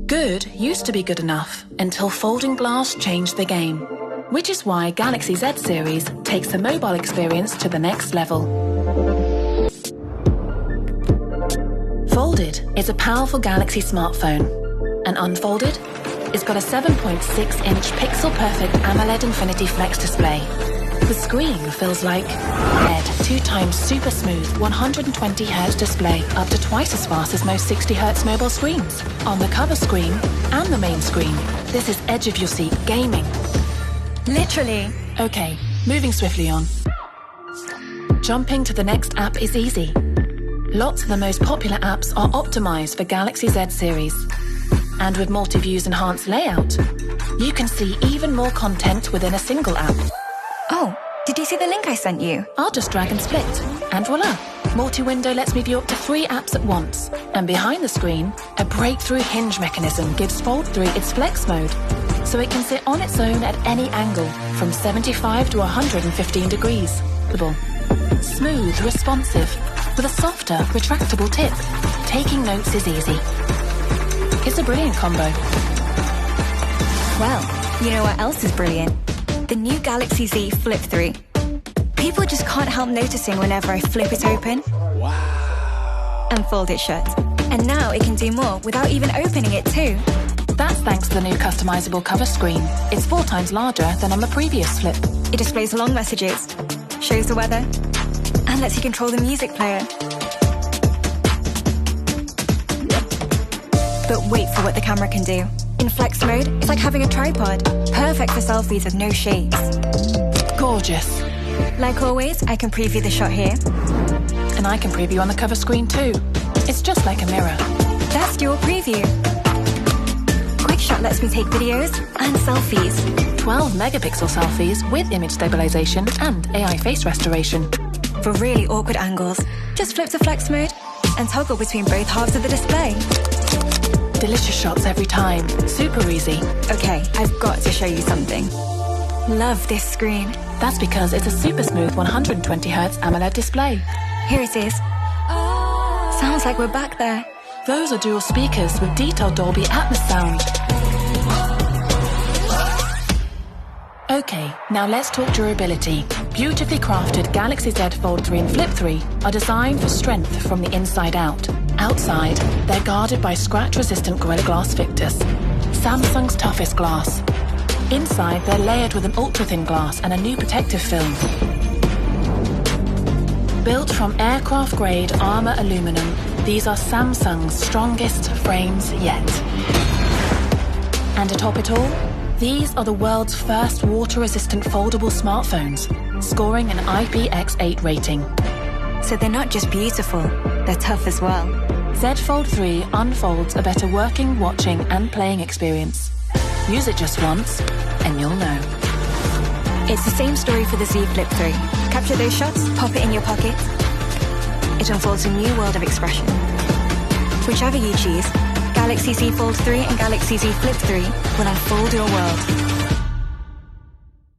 Good used to be good enough until folding glass changed the game, which is why Galaxy Z series takes the mobile experience to the next level. Folded is a powerful Galaxy smartphone, and unfolded, it's got a 7.6-inch pixel-perfect AMOLED Infinity Flex display. The screen feels like LED, 2x super smooth 120Hz display, up to twice as fast as most 60Hz mobile screens. On the cover screen and the main screen, this is edge-of-your-seat gaming. Literally. Okay, moving swiftly on. Jumping to the next app is easy. Lots of the most popular apps are optimized for Galaxy Z series. And with multi-views enhanced layout, you can see even more content within a single app. Oh, did you see the link I sent you? I'll just drag and split, and voila! Multi-window lets me view up to 3 apps at once. And behind the screen, a breakthrough hinge mechanism gives Fold3 its flex mode, so it can sit on its own at any angle, from 75 to 115 degrees. Smooth, responsive, with a softer, retractable tip. Taking notes is easy. It's a brilliant combo. Well, you know what else is brilliant? The new Galaxy Z Flip3. People just can't help noticing whenever I flip it open. Wow. And fold it shut. And now it can do more without even opening it too. That's thanks to the new customizable cover screen. It's 4 times larger than on the previous Flip. It displays long messages, shows the weather, and lets you control the music player. But wait for what the camera can do. In flex mode, it's like having a tripod. Perfect for selfies with no shakes. Gorgeous. Like always, I can preview the shot here. And I can preview on the cover screen too. It's just like a mirror. That's dual preview. Quick Shot lets me take videos and selfies. 12 megapixel selfies with image stabilization and AI face restoration. For really awkward angles, just flip to flex mode and toggle between both halves of the display. Delicious shots every time. Super easy. Okay, I've got to show you something. Love this screen. That's because it's a super smooth 120Hz AMOLED display. Here it is. Sounds like we're back there. Those are dual speakers with detailed Dolby Atmos sound. Okay, now let's talk durability. Beautifully crafted Galaxy Z Fold3 and Flip3 are designed for strength from the inside out. Outside, they're guarded by scratch-resistant Gorilla Glass Victus, Samsung's toughest glass. Inside, they're layered with an ultra-thin glass and a new protective film. Built from aircraft-grade armor aluminum, these are Samsung's strongest frames yet. And to top it all, these are the world's first water-resistant foldable smartphones, scoring an IPX8 rating. So they're not just beautiful, they're tough as well. Z Fold3 unfolds a better working, watching, and playing experience. Use it just once, and you'll know. It's the same story for the Z Flip3. Capture those shots, pop it in your pocket. It unfolds a new world of expression. Whichever you choose, Galaxy Z Fold3 and Galaxy Z Flip3 will unfold your world.